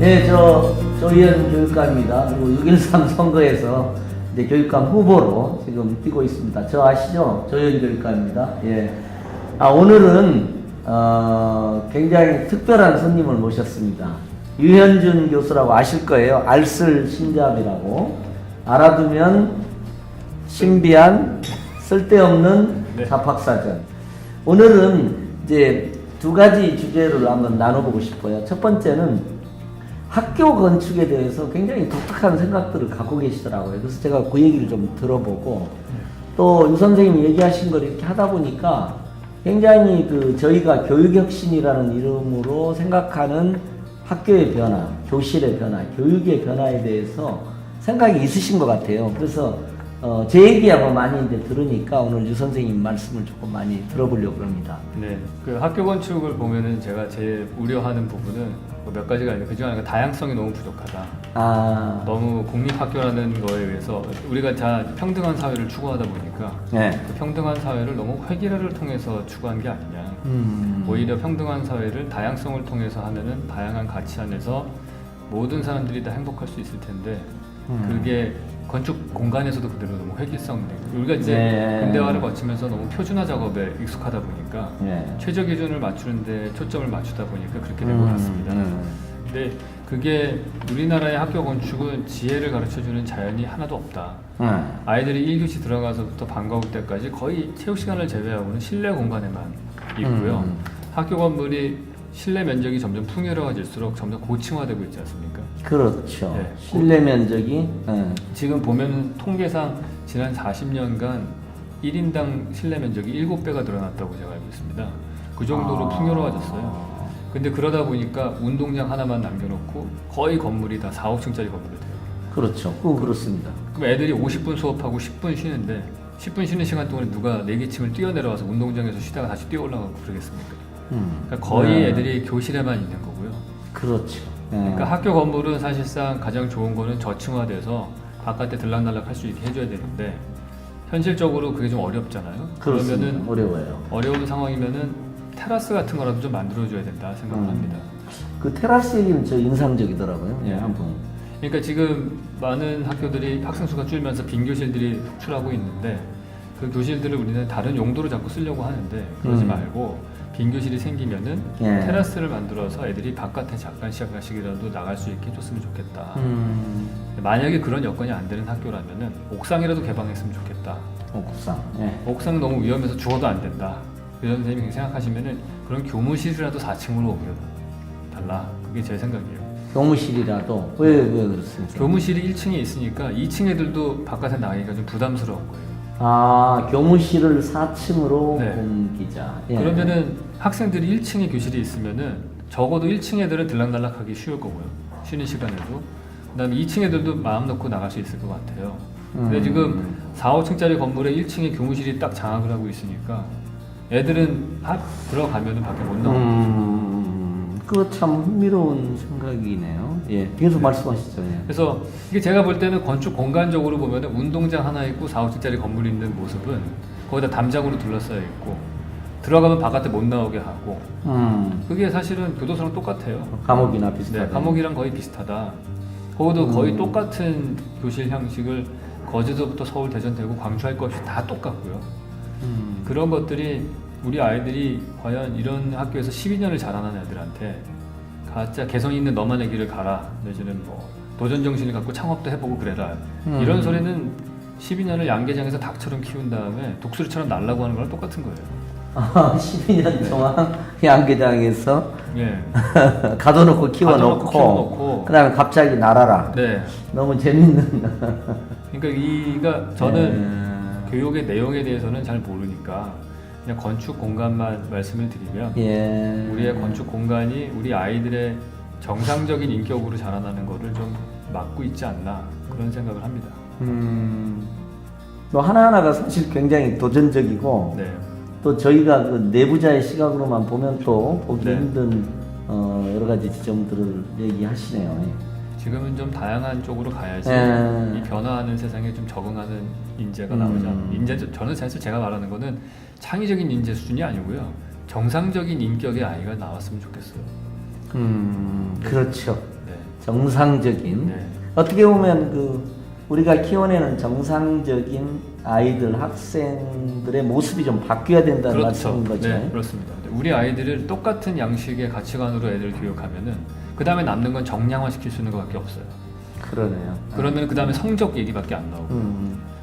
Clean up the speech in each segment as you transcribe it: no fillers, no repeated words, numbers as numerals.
네, 저 조희연 교육감입니다. 그리고 6.13 선거에서 이제 교육감 후보로 지금 뛰고 있습니다. 저 아시죠? 조희연 교육감입니다. 예. 오늘은 굉장히 특별한 손님을 모셨습니다. 유현준 교수라고 아실 거예요. 알쓸 신잡이라고. 알아두면 신비한 쓸데없는 네. 잡학사전. 오늘은 이제 두 가지 주제를 한번 나눠보고 싶어요. 첫 번째는 학교 건축에 대해서 굉장히 독특한 생각들을 갖고 계시더라고요. 그래서 제가 그 얘기를 좀 들어보고 또 유 선생님이 얘기하신 걸 이렇게 하다 보니까 굉장히 저희가 교육혁신이라는 이름으로 생각하는 학교의 변화, 교실의 변화, 교육의 변화에 대해서 생각이 있으신 것 같아요. 그래서 제 얘기하고 많이 이제 들으니까 오늘 유 선생님 말씀을 조금 많이 들어보려고 합니다. 네, 그 학교 건축을 보면은 제가 제일 우려하는 부분은 몇 가지가 있는데 그중 하나가 다양성이 너무 부족하다. 너무 공립학교라는 거에 의해서 우리가 다 평등한 사회를 추구하다 보니까 네. 그 평등한 사회를 너무 획일화를 통해서 추구한 게 아니냐. 오히려 평등한 사회를 다양성을 통해서 하면은 다양한 가치 안에서 모든 사람들이 다 행복할 수 있을 텐데 그게 건축 공간에서도 그대로 너무 획일성돼. 우리가 이제 근대화를 거치면서 너무 표준화 작업에 익숙하다 보니까 최저 기준을 맞추는데 초점을 맞추다 보니까 그렇게 된 것 같습니다. 근데 그게 우리나라의 학교 건축은 지혜를 가르쳐주는 자연이 하나도 없다. 아이들이 1교시 들어가서부터 방과 후 때까지 거의 체육 시간을 제외하고는 실내 공간에만 있고요. 학교 건물이 실내 면적이 점점 풍요로워질수록 점점 고층화되고 있지 않습니까? 그렇죠. 네. 실내 면적이 지금 보면 통계상 지난 40년간 1인당 실내 면적이 7배가 늘어났다고 제가 알고 있습니다. 그 정도로 풍요로워졌어요. 근데 그러다 보니까 운동장 하나만 남겨놓고 거의 건물이 다 4, 5층짜리 건물이 돼요. 그렇죠. 그렇습니다. 그럼 애들이 50분 수업하고 10분 쉬는데 10분 쉬는 시간 동안에 누가 4기층을 뛰어내려와서 운동장에서 쉬다가 다시 뛰어 올라가고 그러겠습니까? 그러니까 거의 애들이 교실에만 있는 거고요. 그렇죠. 그러니까 학교 건물은 사실상 가장 좋은 거는 저층화돼서 바깥에 들락날락 할 수 있게 해줘야 되는데 현실적으로 그게 좀 어렵잖아요. 그렇습니다. 그러면은 어려워요. 어려운 상황이면은 테라스 같은 거라도 좀 만들어줘야 된다 생각을 합니다. 그 테라스 얘기는 저 인상적이더라고요. 예, 한번. 그러니까 지금 많은 학교들이 학생 수가 줄면서 빈 교실들이 축출하고 있는데 그 교실들을 우리는 다른 용도로 자꾸 쓰려고 하는데 그러지 말고 빈 교실이 생기면은 테라스를 만들어서 애들이 바깥에 잠깐 시간씩이라도 나갈 수 있게 해줬으면 좋겠다. 만약에 그런 여건이 안 되는 학교라면은 옥상이라도 개방했으면 좋겠다. 옥상. 예. 옥상 너무 위험해서 죽어도 안 된다. 이런 선생님이 생각하시면은 그런 교무실이라도 4층으로 옮겨달라. 그게 제 생각이에요. 교무실이라도 왜 그렇습니까? 교무실이 1층에 있으니까 2층 애들도 바깥에 나가기가 좀 부담스러운 거예요. 교무실을 4층으로 네. 옮기자. 예. 그러면은 학생들이 1층에 교실이 있으면은 적어도 1층 애들은 들락날락하기 쉬울 거고요. 쉬는 시간에도. 그다음에 2층 애들도 마음 놓고 나갈 수 있을 것 같아요. 근데 지금 4, 5층짜리 건물에 1층에 교무실이 딱 장악을 하고 있으니까 애들은 들어가면은 밖에 못 나오고. 그거 참 흥미로운 생각이네요. 예, 계속 말씀하시죠. 예. 그래서 이게 제가 볼 때는 건축 공간적으로 보면 운동장 하나 있고 4, 5층짜리 건물이 있는 모습은 거기다 담장으로 둘러싸여 있고 들어가면 바깥에 못 나오게 하고 그게 사실은 교도소랑 똑같아요. 감옥이나 비슷하다. 네, 감옥이랑 거의 비슷하다. 거기도 거의 똑같은 교실 형식을 거제도부터 서울, 대전, 대구, 광주 할 것 없이 다 똑같고요. 그런 것들이 우리 아이들이 과연 이런 학교에서 12년을 자라난 애들한테 가짜 개성 있는 너만의 길을 가라 내지는 뭐 도전 정신을 갖고 창업도 해보고 그래라 이런 소리는 12년을 양계장에서 닭처럼 키운 다음에 독수리처럼 날라고 하는 거랑 똑같은 거예요. 12년 동안 양계장에서 예. 가둬놓고 키워놓고 그다음에 갑자기 날아라. 네. 너무 재밌는. 그러니까 저는 교육의 내용에 대해서는 잘 모르니까 그냥 건축 공간만 말씀을 드리면 우리의 건축 공간이 우리 아이들의 정상적인 인격으로 자라나는 거를 좀 막고 있지 않나 그런 생각을 합니다. 뭐 하나하나가 사실 굉장히 도전적이고 또 저희가 그 내부자의 시각으로만 보면 또 보기 힘든 여러 가지 지점들을 얘기하시네요. 지금은 좀 다양한 쪽으로 가야지 이 변화하는 세상에 좀 적응하는 인재가 나오지 않나. 저는 사실 제가 말하는 거는 창의적인 인재 수준이 아니고요. 정상적인 인격의 아이가 나왔으면 좋겠어요. 그렇죠. 네. 정상적인 네. 어떻게 보면 우리가 키워내는 정상적인 아이들, 학생들의 모습이 좀 바뀌어야 된다는 그렇죠. 말씀인 거죠. 네, 그렇습니다. 우리 아이들을 똑같은 양식의 가치관으로 애들 교육하면은 그 다음에 남는 건 정량화 시킬 수 있는 것밖에 없어요. 그러네요. 그러면 그 다음에 성적 얘기밖에 안 나오고.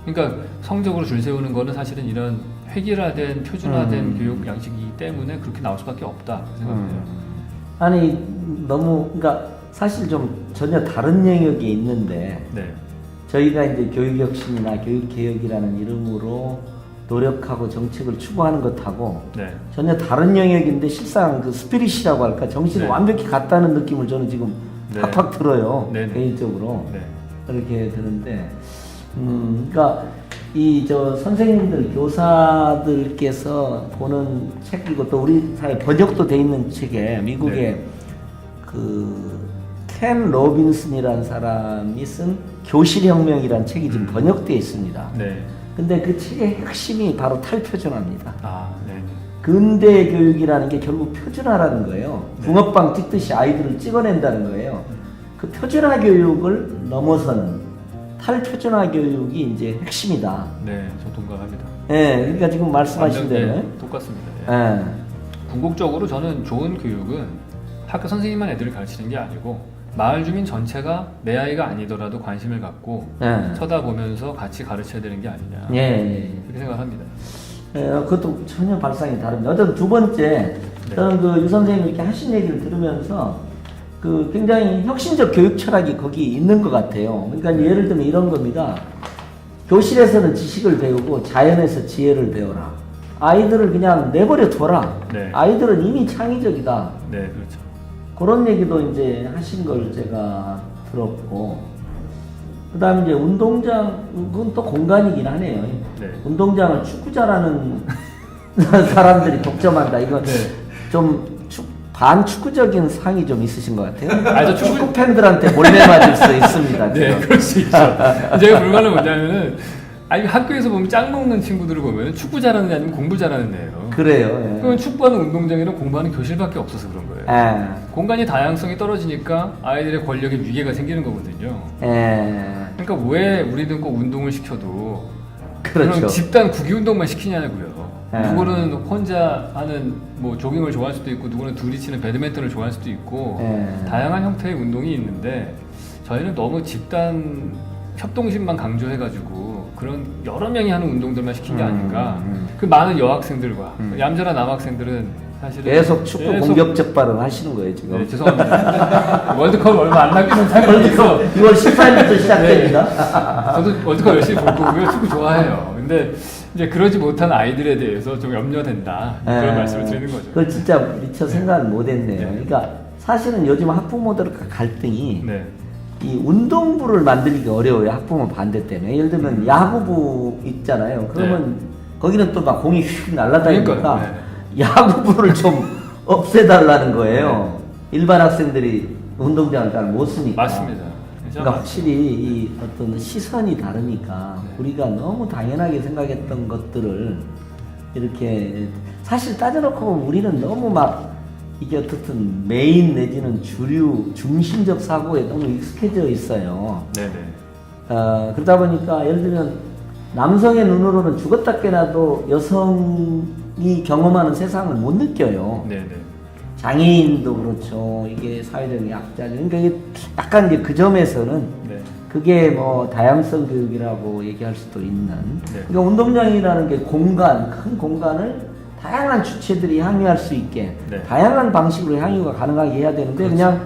그러니까 성적으로 줄 세우는 거는 사실은 이런 획일화된 표준화된 교육 양식이기 때문에 그렇게 나올 수밖에 없다 생각해요. 아니 너무 그러니까 사실 좀 전혀 다른 영역이 있는데 네. 저희가 이제 교육혁신이나 교육개혁이라는 이름으로 노력하고 정책을 추구하는 것하고 네. 전혀 다른 영역인데 실상 그 스피릿이라고 할까 정신이 네. 완벽히 같다는 느낌을 저는 지금 네. 팍팍 들어요. 네, 네. 개인적으로 네. 그렇게 드는데 그러니까 이 선생님들 교사들께서 보는 책이고 또 우리 사회 번역도 돼 있는 책에 미국의 네. 켄 로빈슨이라는 사람이 쓴 교실혁명이라는 책이 지금 번역되어 있습니다. 네. 근데 그 책의 핵심이 바로 탈표준화입니다. 아, 네. 근대 교육이라는 게 결국 표준화라는 거예요. 네. 붕어빵 찍듯이 아이들을 찍어낸다는 거예요. 그 표준화 교육을 넘어서는 탈표준화 교육이 이제 핵심이다. 네, 저 동감합니다. 예, 그러니까 지금 말씀하신 완전, 대로. 네, 똑같습니다. 예. 예. 궁극적으로 저는 좋은 교육은 학교 선생님만 애들을 가르치는 게 아니고 마을 주민 전체가 내 아이가 아니더라도 관심을 갖고 예. 쳐다보면서 같이 가르쳐야 되는 게 아니냐. 예. 그렇게 생각합니다. 예, 그것도 전혀 발상이 다릅니다. 어쨌든 두 번째, 네. 저는 유 선생님 이렇게 하신 얘기를 들으면서 굉장히 혁신적 교육 철학이 거기 있는 것 같아요. 그러니까 예를 들면 이런 겁니다. 교실에서는 지식을 배우고 자연에서 지혜를 배워라. 아이들을 그냥 내버려 둬라. 네. 아이들은 이미 창의적이다. 네, 그렇죠. 그런 얘기도 이제 하신 걸 제가 들었고, 그 다음에 이제 운동장, 그건 또 공간이긴 하네요. 네. 운동장을 축구 잘하는 사람들이 독점한다. 이건 네. 좀 반축구적인 상이 좀 있으신 것 같아요. 아, 저 축구 팬들한테 몰래 맞을 수 있습니다. 네, 지금. 그럴 수 있죠. 제가 불만은 뭐냐면은, 아니, 학교에서 보면 짱 먹는 친구들을 보면 축구 잘하는 애 아니면 공부 잘하는 애예요. 그래요. 예. 그러면 축구하는 운동장이랑 공부하는 교실밖에 없어서 그런 거예요. 예. 공간이 다양성이 떨어지니까 아이들의 권력에 위계가 생기는 거거든요. 예. 그러니까 왜 우리는 꼭 운동을 시켜도 그렇죠. 그런 집단 구기 운동만 시키냐고요. 네. 누구는 혼자 하는 뭐 조깅을 좋아할 수도 있고 누구는 둘이 치는 배드민턴을 좋아할 수도 있고 네. 다양한 형태의 운동이 있는데 저희는 너무 집단 협동심만 강조해가지고 그런 여러 명이 하는 운동들만 시킨 게 아닌가. 그 많은 여학생들과 얌전한 남학생들은 사실은 계속 축구 공격적 발언 하시는 거예요, 지금. 네, 죄송합니다. 월드컵 얼마 안 남긴 상황에서 6월 14일부터 시작됩니다. 저도 월드컵 열심히 볼 거고요. 축구 좋아해요. 근데 이제 그러지 못한 아이들에 대해서 좀 염려된다. 그런 말씀을 드리는 거죠. 그걸 진짜 미처 생각을 못 했네요. 네. 그러니까 사실은 요즘 학부모들 갈등이 네. 이 운동부를 만들기 어려워요. 학부모 반대 때문에. 예를 들면 야구부 있잖아요. 그러면 거기는 또 막 공이 휙 날아다니니까 그러니까요. 야구부를 좀 없애달라는 거예요. 일반 학생들이 운동장을 잘 못 쓰니까. 맞습니다. 그러니까 확실히 이 어떤 시선이 다르니까 네. 우리가 너무 당연하게 생각했던 것들을 이렇게 사실 따져놓고 보면 우리는 너무 막 이게 어떻든 메인 내지는 주류 중심적 사고에 너무 익숙해져 있어요. 네네. 그러다 보니까 예를 들면 남성의 눈으로는 죽었다 깨나도 여성이 경험하는 세상을 못 느껴요. 네네. 장애인도 그렇죠. 이게 사회적 약자죠. 그러니까 이게 약간 이제 그 점에서는 네. 그게 뭐 다양성 교육이라고 얘기할 수도 있는. 네. 그러니까 운동장이라는 게 공간, 큰 공간을 다양한 주체들이 향유할 수 있게 네. 다양한 방식으로 향유가 가능하게 해야 되는데 그렇죠. 그냥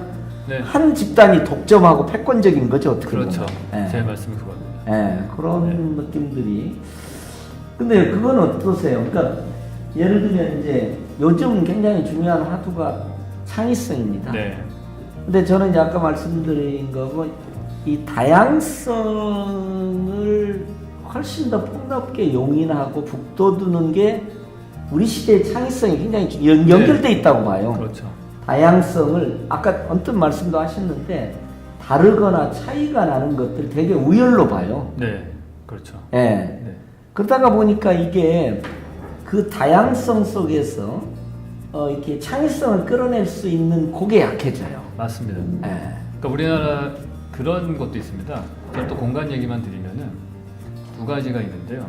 네. 한 집단이 독점하고 패권적인 거죠. 어떻게 그렇죠. 보면. 예. 제 말씀이 그겁니다. 예, 그런 네. 느낌들이. 근데 그건 어떠세요? 그러니까 예를 들면 이제 요즘 굉장히 중요한 화두가 창의성입니다. 네. 근데 저는 이제 아까 말씀드린 거고 이 다양성을 훨씬 더 폭넓게 용인하고 북돋우는 게 우리 시대의 창의성이 굉장히 연결돼 있다고 봐요. 그렇죠. 다양성을 아까 언뜻 말씀도 하셨는데 다르거나 차이가 나는 것들 되게 우열로 봐요. 네. 그렇죠. 예. 네. 그러다가 보니까 이게 그 다양성 속에서 이렇게 창의성을 끌어낼 수 있는 그게 약해져요. 맞습니다. 예. 그러니까 우리나라 그런 것도 있습니다. 저는 또 공간 얘기만 드리면은 두 가지가 있는데요.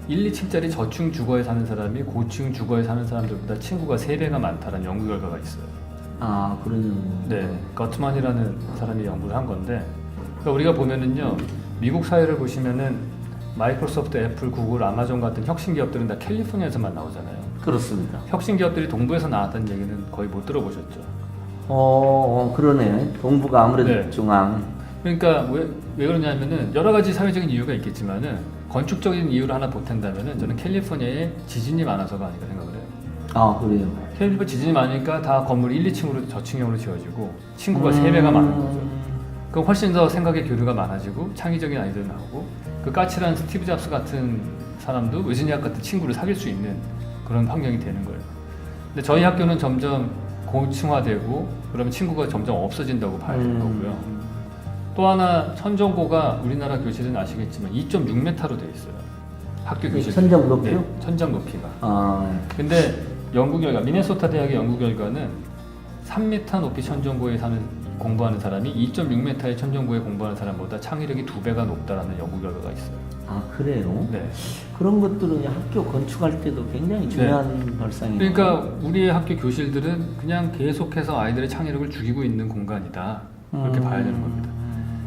1, 2층짜리 저층 주거에 사는 사람이 고층 주거에 사는 사람들보다 친구가 3배가 많다는 연구 결과가 있어요. 아, 그런. 네, 거트만이라는 사람이 연구를 한 건데, 그러니까 우리가 보면은요, 미국 사회를 보시면은 마이크로소프트, 애플, 구글, 아마존 같은 혁신 기업들은 다 캘리포니아에서만 나오잖아요. 그렇습니다. 혁신 기업들이 동부에서 나왔다는 얘기는 거의 못 들어보셨죠? 그러네. 동부가 아무래도 네. 중앙. 그러니까 왜 그러냐면은 여러 가지 사회적인 이유가 있겠지만은 건축적인 이유를 하나 보탠다면은 저는 캘리포니아에 지진이 많아서가 아닐까 생각을 해요. 아, 그래요. 캘리포니아 지진이 많으니까 다 건물 1, 2층으로 저층형으로 지어지고 친구가 3배가 많은 거죠. 그럼 훨씬 더 생각의 교류가 많아지고 창의적인 아이디어가 나오고 그 까칠한 스티브 잡스 같은 사람도 웨즈니악 같은 친구를 사귈 수 있는 그런 환경이 되는 거예요. 근데 저희 학교는 점점 고층화되고 그러면 친구가 점점 없어진다고 봐야 될 거고요. 또 하나 천정고가 우리나라 교실은 아시겠지만 2.6m로 돼 있어요. 학교 교실. 천정 높이요? 네, 천정 높이가. 아, 근데 연구 결과, 미네소타 대학의 연구 결과는 3m 높이 천정고에 공부하는 사람이 2.6m의 천정고에 공부하는 사람보다 창의력이 2배가 높다라는 연구 결과가 있어요. 아, 그래요? 네. 그런 것들은 학교 건축할 때도 굉장히 중요한 발상이에요. 그러니까 우리의 학교 교실들은 그냥 계속해서 아이들의 창의력을 죽이고 있는 공간이다. 그렇게 봐야 되는 겁니다.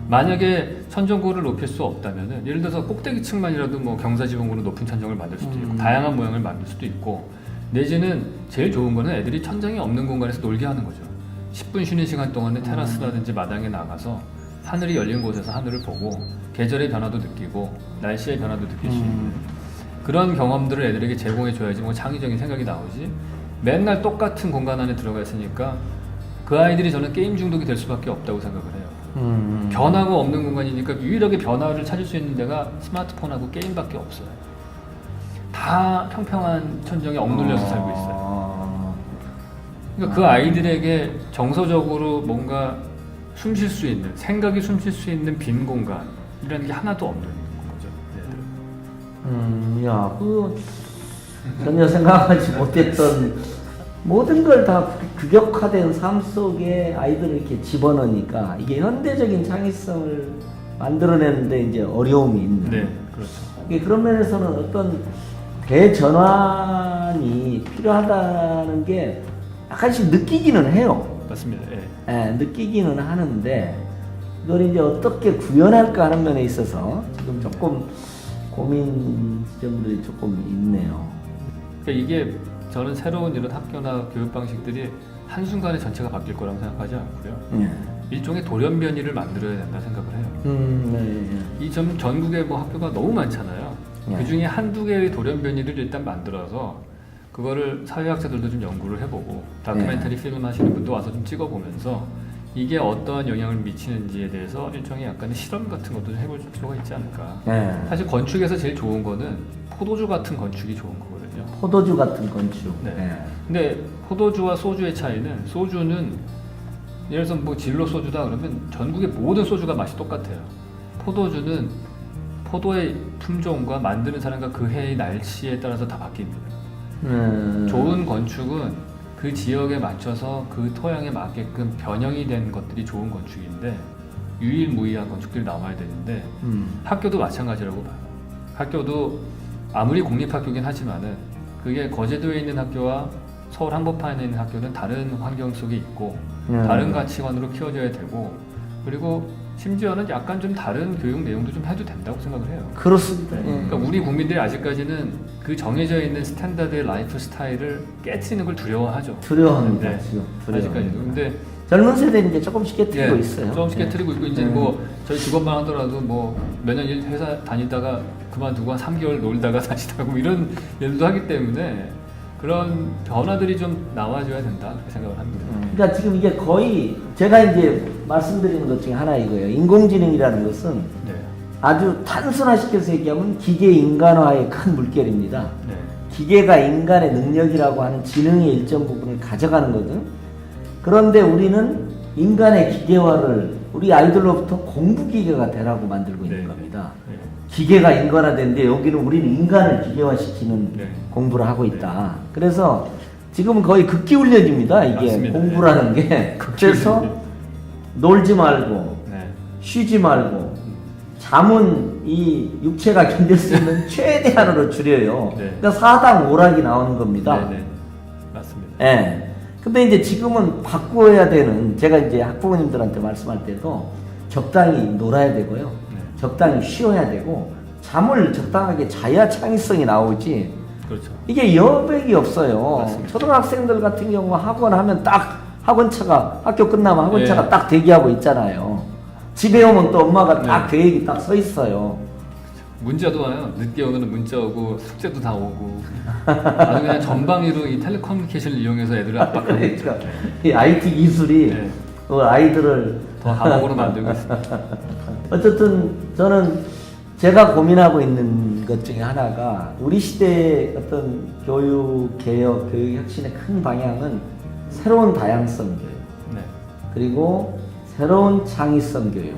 만약에 천정고를 높일 수 없다면은 예를 들어서 꼭대기층만이라도 뭐 경사지붕으로 높은 천정을 만들 수도 있고 다양한 모양을 만들 수도 있고 내지는 제일 좋은 거는 애들이 천장이 없는 공간에서 놀게 하는 거죠. 10분 쉬는 시간 동안에 테라스라든지 마당에 나가서 하늘이 열린 곳에서 하늘을 보고 계절의 변화도 느끼고 날씨의 변화도 느낄 수 있는 그런 경험들을 애들에게 제공해 줘야지 뭐 창의적인 생각이 나오지. 맨날 똑같은 공간 안에 들어가 있으니까 그 아이들이 저는 게임 중독이 될 수밖에 없다고 생각을 해요. 변화가 없는 공간이니까 유일하게 변화를 찾을 수 있는 데가 스마트폰하고 게임밖에 없어요. 다 평평한 천정에 억눌려서 살고 있어요. 그러니까 그 아이들에게 정서적으로 뭔가 숨 쉴 수 있는, 생각이 숨 쉴 수 있는 빈 공간이라는 게 하나도 없는 거죠. 야, 전혀 생각하지 못했던 모든 걸 다 규격화된 삶 속에 아이들을 이렇게 집어넣으니까 이게 현대적인 창의성을 만들어내는데 이제 어려움이 있는. 네, 그렇죠. 그런 면에서는 어떤 대전환이 필요하다는 게 약간씩 느끼기는 해요. 맞습니다. 예. 예, 느끼기는 하는데 이걸 이제 어떻게 구현할까 하는 면에 있어서 지금 조금 고민 지점들이 조금 있네요. 그러니까 이게 저는 새로운 이런 학교나 교육 방식들이 한순간에 전체가 바뀔 거라고 생각하지 않고요. 일종의 돌연변이를 만들어야 된다 생각을 해요. 이 전국에 뭐 학교가 너무 많잖아요. 그 중에 한두 개의 돌연변이를 일단 만들어서 그거를 사회학자들도 좀 연구를 해보고 다큐멘터리 필름 하시는 분도 와서 좀 찍어보면서 이게 어떠한 영향을 미치는지에 대해서 일종의 약간의 실험 같은 것도 좀 해볼 필요가 있지 않을까. 사실 건축에서 제일 좋은 거는 포도주 같은 건축이 좋은 거거든요. 포도주 같은 건축. 근데 포도주와 소주의 차이는 소주는 예를 들어서 뭐 진로 소주다 그러면 전국의 모든 소주가 맛이 똑같아요. 포도주는 포도의 품종과 만드는 사람과 그 해의 날씨에 따라서 다 바뀝니다. 좋은 건축은 그 지역에 맞춰서 그 토양에 맞게끔 변형이 된 것들이 좋은 건축인데 유일무이한 건축들이 나와야 되는데 학교도 마찬가지라고 봐요. 학교도 아무리 공립학교긴 하지만은 그게 거제도에 있는 학교와 서울 한복판에 있는 학교는 다른 환경 속에 있고 다른 가치관으로 키워져야 되고 그리고 심지어는 약간 좀 다른 교육 내용도 좀 해도 된다고 생각을 해요. 그렇습니다. 그러니까 우리 국민들이 아직까지는 그 정해져 있는 스탠다드의 라이프 스타일을 깨트리는 걸 두려워하죠. 두려워합니다. 지금 아직까지도. 근데 젊은 세대는 이제 조금씩 깨트리고 있어요. 조금씩 깨트리고 있고 이제 뭐 저희 직업만 하더라도 뭐 몇 년 회사 다니다가 그만두고 한 3개월 놀다가 다시 하고 이런 일도 하기 때문에 그런 변화들이 좀 나와줘야 된다 그렇게 생각을 합니다. 그러니까 지금 이게 거의 제가 이제 말씀드리는 것 중에 하나 이거예요. 인공지능이라는 것은 아주 단순화시켜서 얘기하면 기계 인간화의 큰 물결입니다. 기계가 인간의 능력이라고 하는 지능의 일정 부분을 가져가는 거든. 그런데 우리는 인간의 기계화를 우리 아이들로부터 공부기계가 되라고 만들고 있는 겁니다. 기계가 인간화되는데 여기는 우리는 인간을 기계화시키는 공부를 하고 있다. 그래서 지금은 거의 극기훈련입니다. 이게 맞습니다. 공부라는 게. 그래서 놀지 말고 네. 쉬지 말고 잠은 이 육체가 견딜 수 있는 최대한으로 줄여요. 네. 그러니까 사당 오락이 나오는 겁니다. 네, 네. 맞습니다. 예. 근데 이제 지금은 바꾸어야 되는, 제가 이제 학부모님들한테 말씀할 때도 적당히 놀아야 되고요. 네. 적당히 쉬어야 되고, 잠을 적당하게 자야 창의성이 나오지. 그렇죠. 이게 여백이 없어요. 맞습니다. 초등학생들 같은 경우 학원 하면 딱 학원차가, 학교 끝나면 학원차가 네. 딱 대기하고 있잖아요. 집에 오면 또 엄마가 딱 네. 계획이 딱 서 있어요. 문자도 와요. 늦게 오면 문자 오고 숙제도 다 오고 아주 그냥 전방위로 이 텔레커뮤니케이션을 이용해서 애들을 압박하고 있죠. 그러니까 이 IT 기술이 네. 아이들을 더 감옥으로 만들고 있습니다. 어쨌든 저는 제가 고민하고 있는 것 중에 하나가 우리 시대의 어떤 교육 개혁, 교육 혁신의 큰 방향은 새로운 다양성 교육, 네. 그리고 새로운 창의성 교육,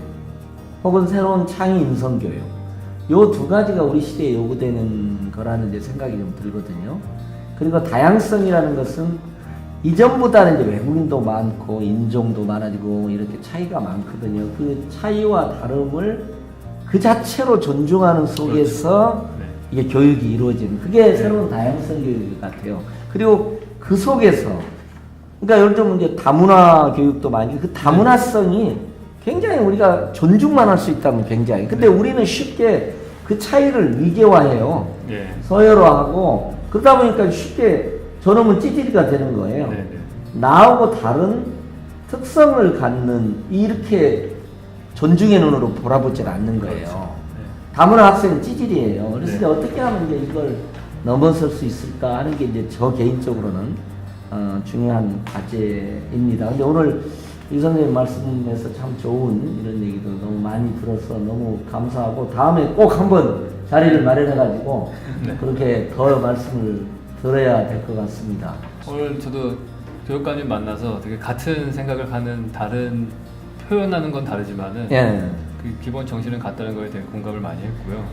혹은 새로운 창의 인성 교육. 요 두 가지가 우리 시대에 요구되는 거라는 이제 생각이 좀 들거든요. 그리고 다양성이라는 것은 이전보다는 이제 외국인도 많고 인종도 많아지고 이렇게 차이가 많거든요. 그 차이와 다름을 그 자체로 존중하는 속에서 그렇죠. 네. 이게 교육이 이루어지는, 그게 새로운 다양성 교육 같아요. 그리고 그 속에서, 그러니까 요즘 이제 다문화 교육도 많이, 그 다문화성이 굉장히 우리가 존중만 할 수 있다면 굉장히. 근데 우리는 쉽게 그 차이를 위계화해요. 예. 서열화하고, 그러다 보니까 쉽게 저놈은 찌질이가 되는 거예요. 네, 네. 나하고 다른 특성을 갖는, 이렇게 존중의 눈으로 바라보질 않는 거예요. 그렇죠. 네. 다문화 학생은 찌질이에요. 그래서 네. 이제 어떻게 하면 이제 이걸 넘어설 수 있을까 하는 게 이제 저 개인적으로는 중요한 과제입니다. 근데 오늘 이 선생님 말씀에서 참 좋은 이런 얘기도 너무 많이 들어서 너무 감사하고, 다음에 꼭 한번 자리를 마련해가지고 네. 그렇게 더 말씀을 들어야 될 것 같습니다. 오늘 저도 교육감님 만나서 되게 같은 생각을 하는, 다른 표현하는 건 다르지만은 예. 그 기본 정신을 갖다는 거에 대해 공감을 많이 했고요.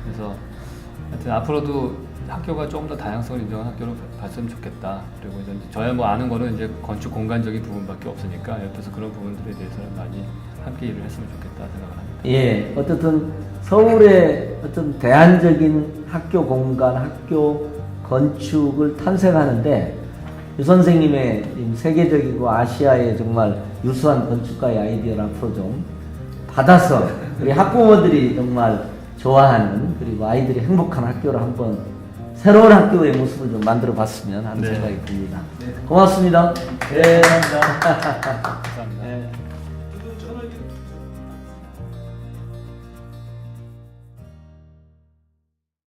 그래서 하여튼 앞으로도 학교가 조금 더 다양성을 인정한 학교로 봤으면 좋겠다. 그리고 이제 저야 뭐 아는 거는 이제 건축 공간적인 부분밖에 없으니까 옆에서 그런 부분들에 대해서는 많이 함께 일을 했으면 좋겠다 생각을 합니다. 예, 어쨌든 서울의 어떤 대안적인 학교 공간, 학교 건축을 탄생하는데 유 선생님의 세계적이고 아시아의 정말 유수한 건축가의 아이디어를 앞으로 좀 받아서 우리 학부모들이 정말 좋아하는, 그리고 아이들이 행복한 학교를 한번, 새로운 학교의 모습을 좀 만들어 봤으면 하는 네. 생각이 듭니다. 고맙습니다. 네. 감사합니다. 네.